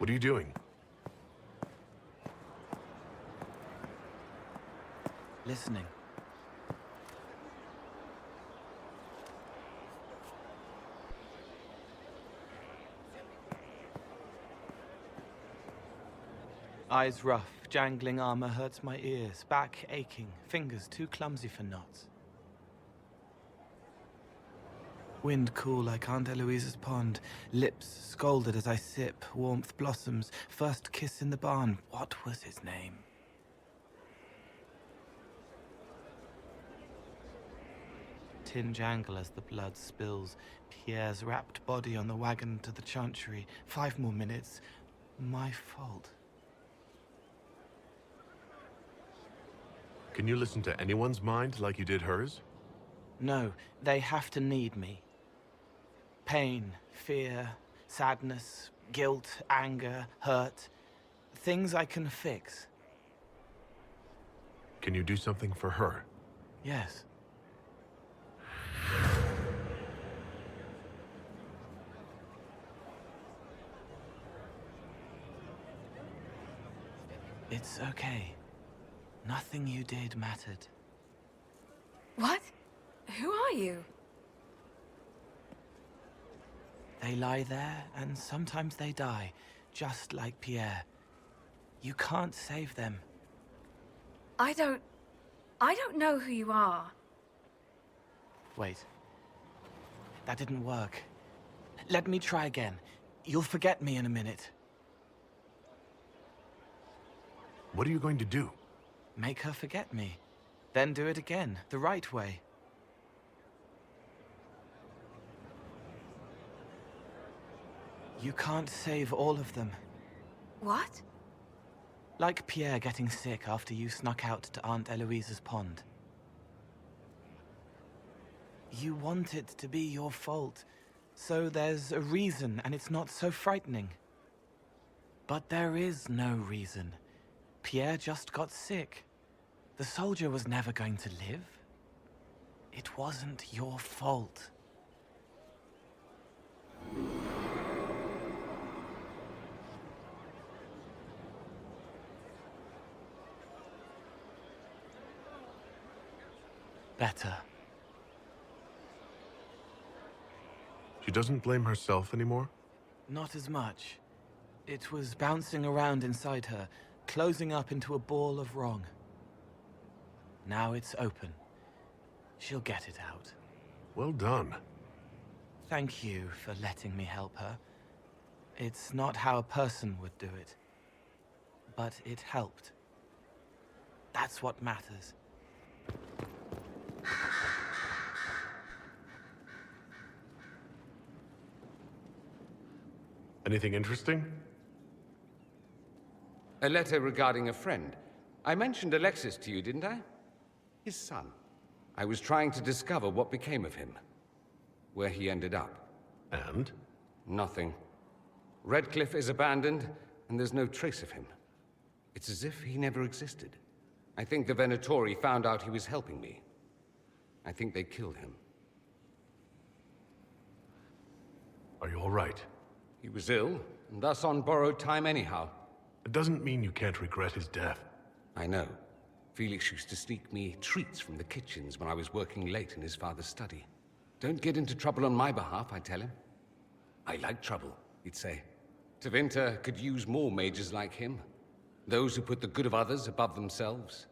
What are you doing? Listening. Eyes rough, jangling armor hurts my ears, back aching, fingers too clumsy for knots. Wind cool like Aunt Eloise's pond, lips scalded as I sip, warmth blossoms, first kiss in the barn. What was his name? Tin jangle as the blood spills, Pierre's wrapped body on the wagon to the chantry. 5 more minutes. My fault. Can you listen to anyone's mind like you did hers? No, they have to need me. Pain, fear, sadness, guilt, anger, hurt. Things I can fix. Can you do something for her? Yes. It's okay. Nothing you did mattered. What? Who are you? They lie there, and sometimes they die, just like Pierre. You can't save them. I don't know who you are. Wait. That didn't work. Let me try again. You'll forget me in a minute. What are you going to do? Make her forget me. Then do it again, the right way. You can't save all of them. What? Like Pierre getting sick after you snuck out to Aunt Eloise's pond. You want it to be your fault, so there's a reason and it's not so frightening. But there is no reason. Pierre just got sick. The soldier was never going to live. It wasn't your fault. Better. She doesn't blame herself anymore? Not as much. It was bouncing around inside her, closing up into a ball of wrong. Now it's open. She'll get it out. Well done. Thank you for letting me help her. It's not how a person would do it. But it helped. That's what matters. Anything interesting? A letter regarding a friend. I mentioned Alexis to you, didn't I? His son. I was trying to discover what became of him. Where he ended up. And? Nothing. Redcliffe is abandoned, and there's no trace of him. It's as if he never existed. I think the Venatori found out he was helping me. I think they killed him. Are you all right? He was ill, and thus on borrowed time anyhow. It doesn't mean you can't regret his death. I know. Felix used to sneak me treats from the kitchens when I was working late in his father's study. Don't get into trouble on my behalf, I tell him. I like trouble, he'd say. Tevinter could use more mages like him. Those who put the good of others above themselves.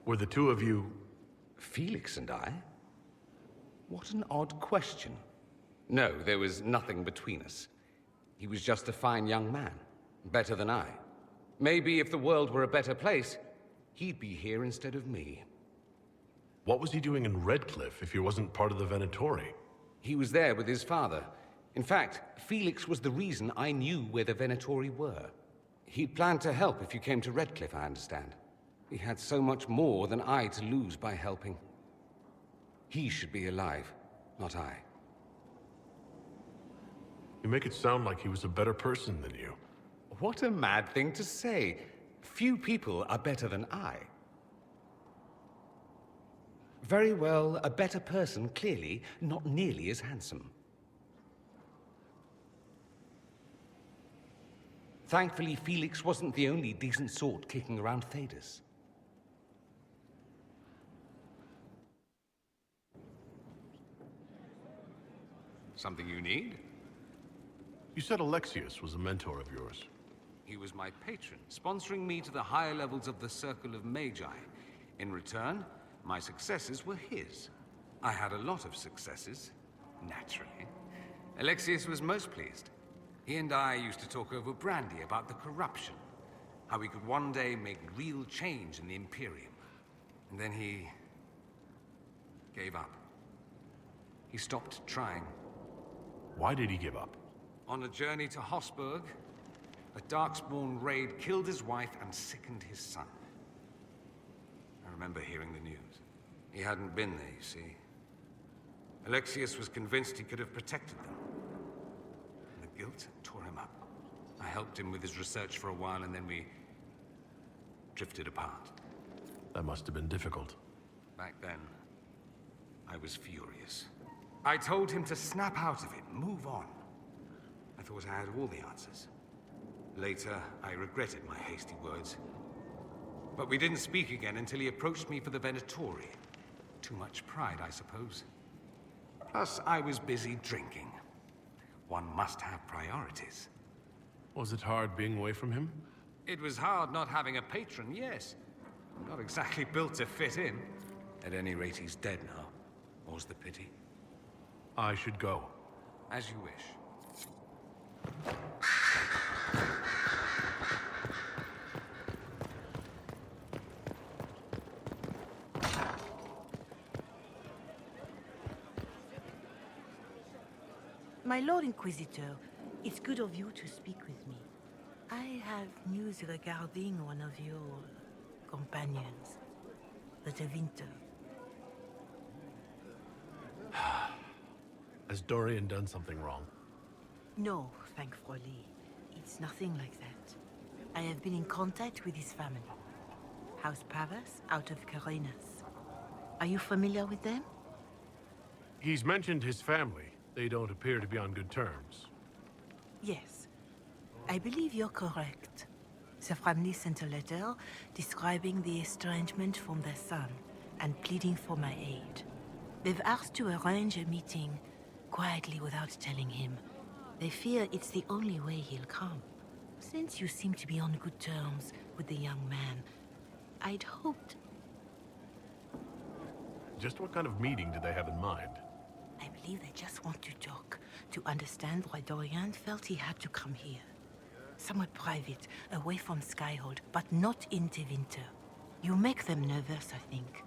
Were the two of you... Felix and I? What an odd question. No, there was nothing between us. He was just a fine young man. Better than I. Maybe if the world were a better place, he'd be here instead of me. What was he doing in Redcliffe if he wasn't part of the Venatori? He was there with his father. In fact, Felix was the reason I knew where the Venatori were. He'd planned to help if you came to Redcliffe, I understand. He had so much more than I to lose by helping. He should be alive, not I. You make it sound like he was a better person than you. What a mad thing to say. Few people are better than I. Very well, a better person, clearly, not nearly as handsome. Thankfully, Felix wasn't the only decent sort kicking around Thedas. Something you need? You said Alexius was a mentor of yours. He was my patron, sponsoring me to the higher levels of the Circle of Magi. In return, my successes were his. I had a lot of successes, naturally. Alexius was most pleased. He and I used to talk over brandy about the corruption, how we could one day make real change in the Imperium. And then he gave up. He stopped trying. Why did he give up? On a journey to Hossberg, a Darkspawn raid killed his wife and sickened his son. I remember hearing the news. He hadn't been there, you see. Alexius was convinced he could have protected them. And the guilt tore him up. I helped him with his research for a while, and then we drifted apart. That must have been difficult. Back then, I was furious. I told him to snap out of it, move on. I thought I had all the answers. Later, I regretted my hasty words. But we didn't speak again until he approached me for the Venatori. Too much pride, I suppose. Plus, I was busy drinking. One must have priorities. Was it hard being away from him? It was hard not having a patron, yes. I'm not exactly built to fit in. At any rate, he's dead now. More's the pity. I should go. As you wish. My Lord Inquisitor, it's good of you to speak with me. I have news regarding one of your companions, the Tevinter. Has Dorian done something wrong? No, thankfully. It's nothing like that. I have been in contact with his family. House Paris, out of Carenas. Are you familiar with them? He's mentioned his family. They don't appear to be on good terms. Yes. I believe you're correct. The family sent a letter describing the estrangement from their son and pleading for my aid. They've asked to arrange a meeting quietly without telling him. They fear it's the only way he'll come. Since you seem to be on good terms with the young man, I'd hoped... Just what kind of meeting did they have in mind? I believe they just want to talk, to understand why Dorian felt he had to come here. Somewhere private, away from Skyhold, but not in Tevinter. You make them nervous, I think.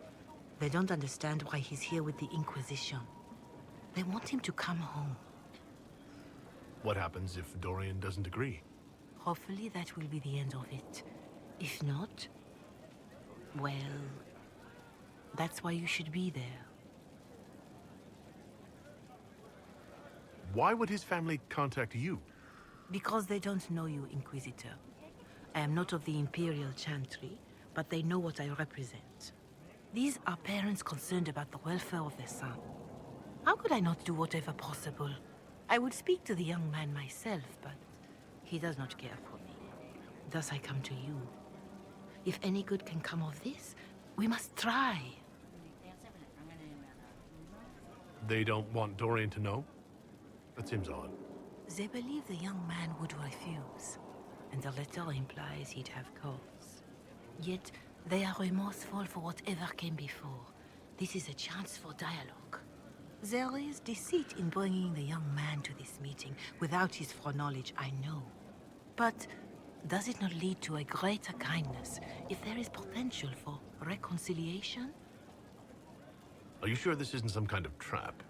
They don't understand why he's here with the Inquisition. They want him to come home. What happens if Dorian doesn't agree? Hopefully that will be the end of it. If not, well, that's why you should be there. Why would his family contact you? Because they don't know you, Inquisitor. I am not of the Imperial Chantry, but they know what I represent. These are parents concerned about the welfare of their son. How could I not do whatever possible? I would speak to the young man myself, but he does not care for me. Thus I come to you. If any good can come of this, we must try. They don't want Dorian to know? That seems odd. They believe the young man would refuse, and the letter implies he'd have cause. Yet, they are remorseful for whatever came before. This is a chance for dialogue. There is deceit in bringing the young man to this meeting without his foreknowledge, I know. But does it not lead to a greater kindness if there is potential for reconciliation? Are you sure this isn't some kind of trap?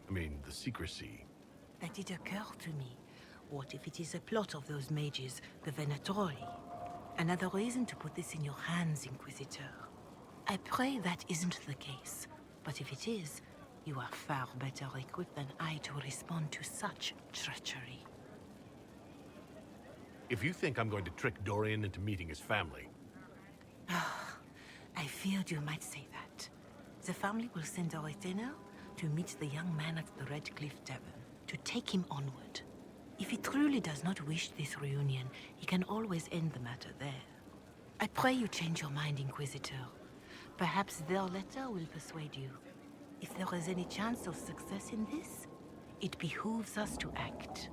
I mean, the secrecy. That did occur to me. What if it is a plot of those mages, the Venatori? Another reason to put this in your hands, Inquisitor. I pray that isn't the case. But if it is, you are far better equipped than I to respond to such treachery. If you think I'm going to trick Dorian into meeting his family... I feared you might say that. The family will send a retainer to meet the young man at the Red Cliff Tavern, to take him onward. If he truly does not wish this reunion, he can always end the matter there. I pray you change your mind, Inquisitor. Perhaps their letter will persuade you. If there is any chance of success in this, it behooves us to act.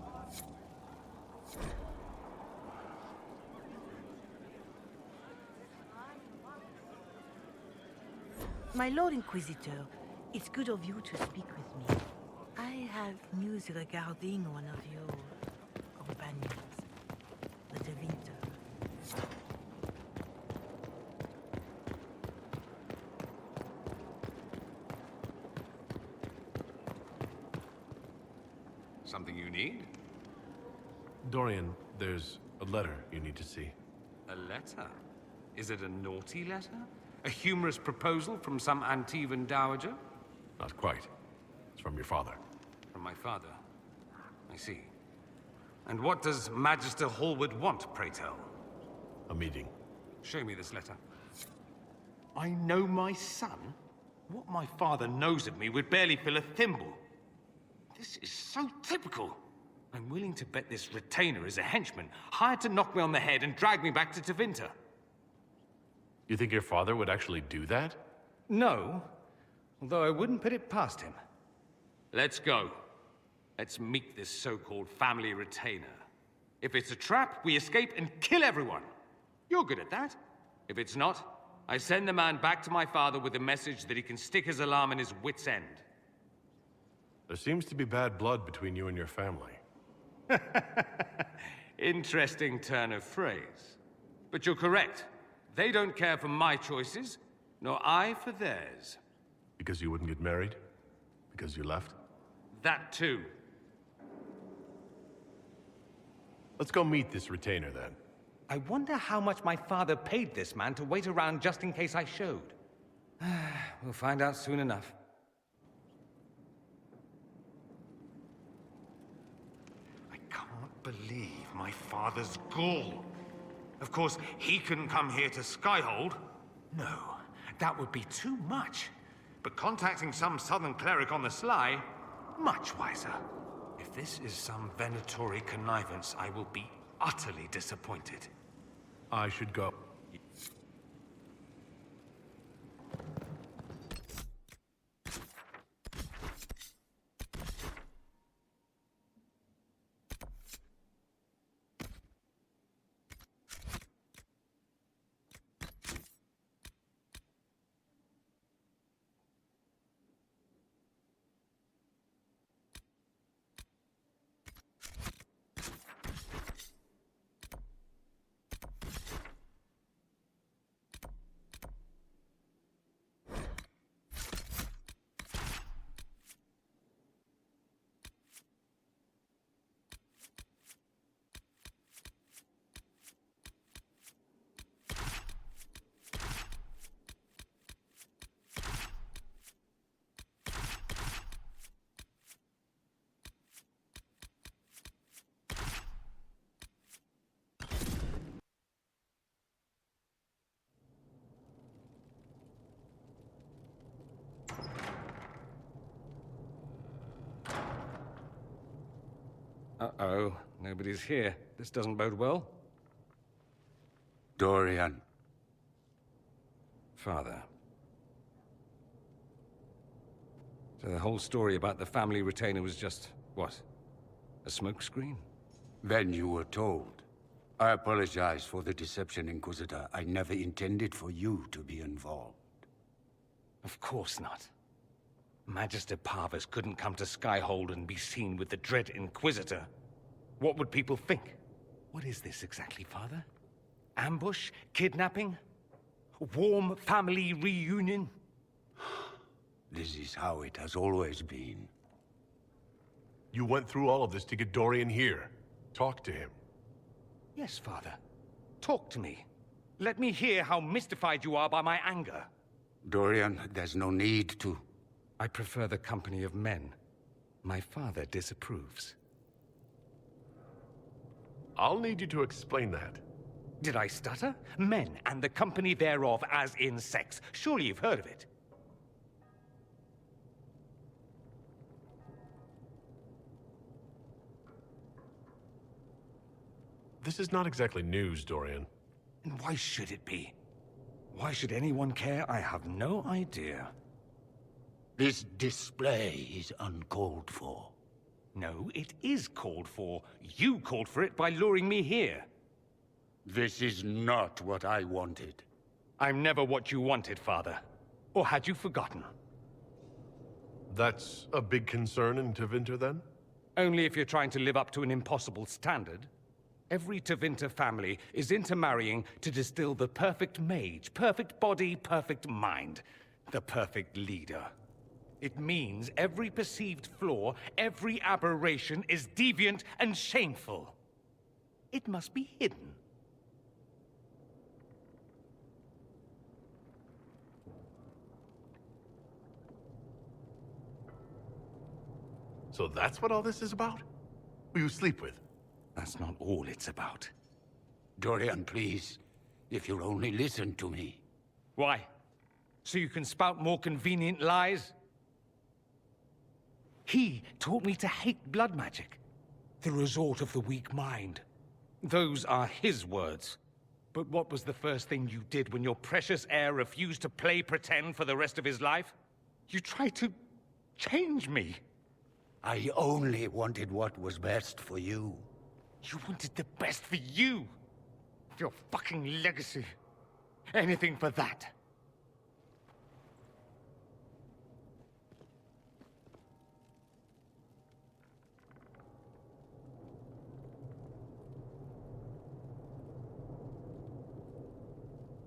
My Lord Inquisitor, it's good of you to speak with me. I have news regarding one of your companions, the Winter. Something you need? Dorian, there's a letter you need to see. A letter? Is it a naughty letter? A humorous proposal from some Antivan dowager? Not quite. It's from your father. From my father. I see. And what does Magister Hallwood want, pray tell? A meeting. Show me this letter. I know my son? What my father knows of me would barely fill a thimble. This is so typical. I'm willing to bet this retainer is a henchman, hired to knock me on the head and drag me back to Tevinter. You think your father would actually do that? No, although I wouldn't put it past him. Let's go. Let's meet this so-called family retainer. If it's a trap, we escape and kill everyone. You're good at that. If it's not, I send the man back to my father with a message that he can stick his alarm in his wit's end. There seems to be bad blood between you and your family. Interesting turn of phrase. But you're correct. They don't care for my choices, nor I for theirs. Because you wouldn't get married? Because you left? That too. Let's go meet this retainer, then. I wonder how much my father paid this man to wait around just in case I showed. We'll find out soon enough. I can't believe my father's gall. Of course, he couldn't come here to Skyhold. No, that would be too much. But contacting some southern cleric on the sly, much wiser. If this is some Venatori connivance, I will be utterly disappointed. I should go. Uh-oh, nobody's here. This doesn't bode well. Dorian. Father. So the whole story about the family retainer was just, what? A smokescreen? Then you were told. I apologize for the deception, Inquisitor. I never intended for you to be involved. Of course not. Magister Parvus couldn't come to Skyhold and be seen with the dread Inquisitor. What would people think? What is this exactly, Father? Ambush? Kidnapping? Warm family reunion? This is how it has always been. You went through all of this to get Dorian here. Talk to him. Yes, Father. Talk to me. Let me hear how mystified you are by my anger. Dorian, there's no need to. I prefer the company of men. My father disapproves. I'll need you to explain that. Did I stutter? Men and the company thereof as in sex. Surely you've heard of it. This is not exactly news, Dorian. And why should it be? Why should anyone care? I have no idea. This display is uncalled for. No, it is called for. You called for it by luring me here. This is not what I wanted. I'm never what you wanted, Father. Or had you forgotten? That's a big concern in Tevinter, then? Only if you're trying to live up to an impossible standard. Every Tevinter family is intermarrying to distill the perfect mage, perfect body, perfect mind, the perfect leader. It means every perceived flaw, every aberration is deviant and shameful. It must be hidden. So that's what all this is about? Who you sleep with? That's not all it's about. Dorian, please. If you'll only listen to me. Why? So you can spout more convenient lies? He taught me to hate blood magic. The resort of the weak mind. Those are his words. But what was the first thing you did when your precious heir refused to play pretend for the rest of his life? You tried to change me. I only wanted what was best for you. You wanted the best for you. Your fucking legacy. Anything for that.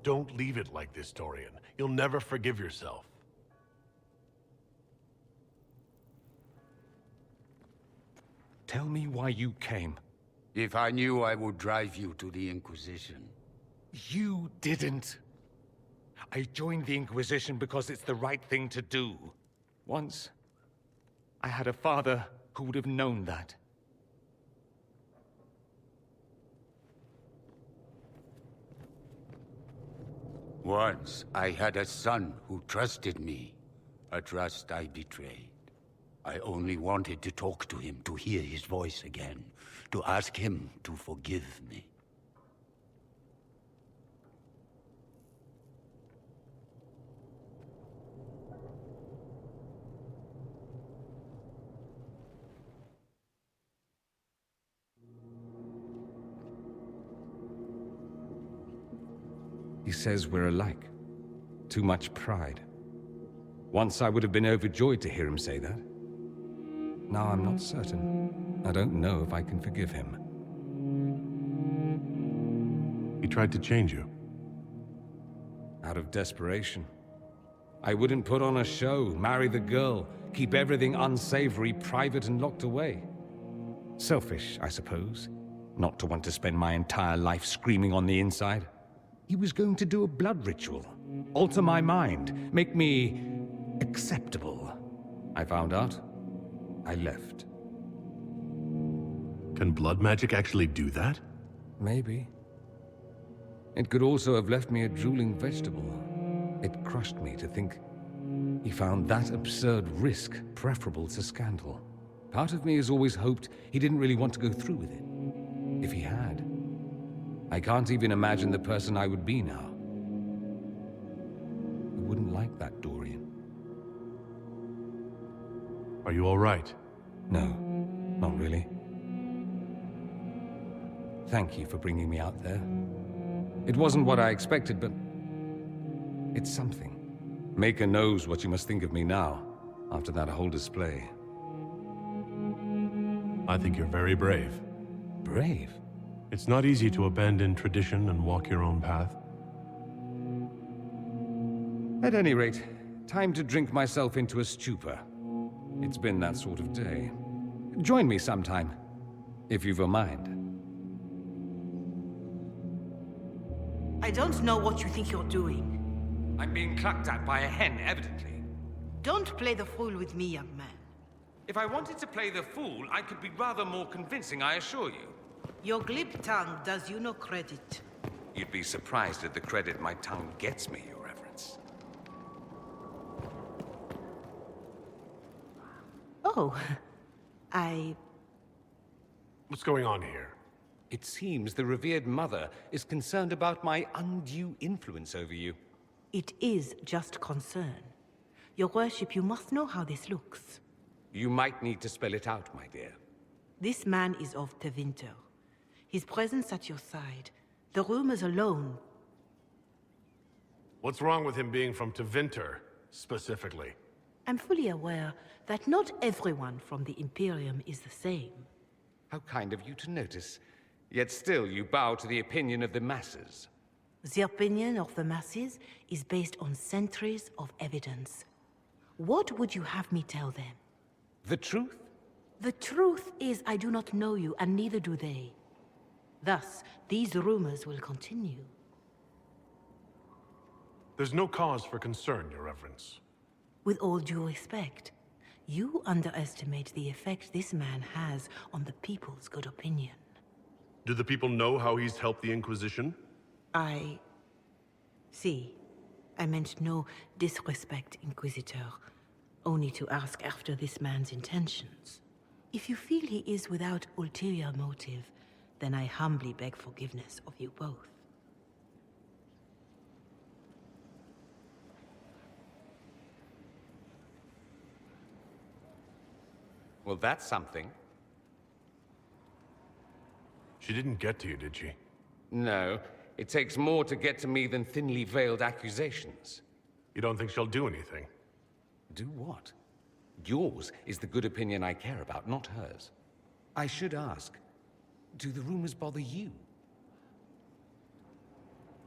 Don't leave it like this, Dorian. You'll never forgive yourself. Tell me why you came. If I knew, I would drive you to the Inquisition. You didn't. I joined the Inquisition because it's the right thing to do. Once, I had a father who would have known that. Once, I had a son who trusted me. A trust I betrayed. I only wanted to talk to him, to hear his voice again, to ask him to forgive me. He says we're alike. Too much pride. Once I would have been overjoyed to hear him say that. Now I'm not certain. I don't know if I can forgive him. He tried to change you. Out of desperation. I wouldn't put on a show, marry the girl, keep everything unsavory, private and locked away. Selfish, I suppose. Not to want to spend my entire life screaming on the inside. He was going to do a blood ritual. Alter my mind. Make me acceptable. I found out. I left. Can blood magic actually do that? Maybe. It could also have left me a drooling vegetable. It crushed me to think he found that absurd risk preferable to scandal. Part of me has always hoped he didn't really want to go through with it. If he had, I can't even imagine the person I would be now. I wouldn't like that, Dorian. Are you all right? No, not really. Thank you for bringing me out there. It wasn't what I expected, but it's something. Maker knows what you must think of me now, after that whole display. I think you're very brave. Brave? It's not easy to abandon tradition and walk your own path. At any rate, time to drink myself into a stupor. It's been that sort of day. Join me sometime, if you've a mind. I don't know what you think you're doing. I'm being clucked at by a hen, evidently. Don't play the fool with me, young man. If I wanted to play the fool, I could be rather more convincing, I assure you. Your glib tongue does you no credit. You'd be surprised at the credit my tongue gets me, Your Reverence. Oh, What's going on here? It seems the revered mother is concerned about my undue influence over you. It is just concern. Your worship, you must know how this looks. You might need to spell it out, my dear. This man is of Tevinter. His presence at your side, the rumors alone. What's wrong with him being from Tevinter, specifically? I'm fully aware that not everyone from the Imperium is the same. How kind of you to notice. Yet still you bow to the opinion of the masses. The opinion of the masses is based on centuries of evidence. What would you have me tell them? The truth? The truth is I do not know you, and neither do they. Thus, these rumors will continue. There's no cause for concern, Your Reverence. With all due respect, you underestimate the effect this man has on the people's good opinion. Do the people know how he's helped the Inquisition? See, I meant no disrespect, Inquisitor. Only to ask after this man's intentions. If you feel he is without ulterior motive, then I humbly beg forgiveness of you both. Well, that's something. She didn't get to you, did she? No, it takes more to get to me than thinly veiled accusations. You don't think she'll do anything? Do what? Yours is the good opinion I care about, not hers. I should ask, do the rumors bother you?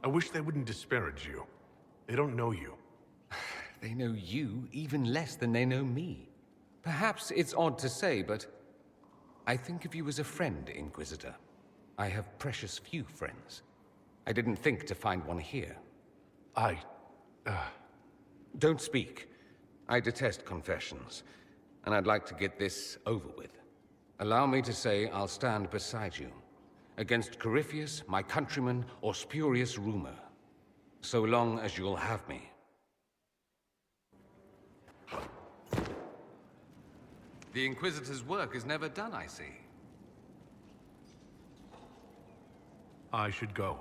I wish they wouldn't disparage you. They don't know you. They know you even less than they know me. Perhaps it's odd to say, but I think of you as a friend, Inquisitor. I have precious few friends. I didn't think to find one here. Don't speak. I detest confessions, and I'd like to get this over with. Allow me to say I'll stand beside you, against Corypheus, my countryman, or spurious rumor, so long as you'll have me. The Inquisitor's work is never done, I see. I should go.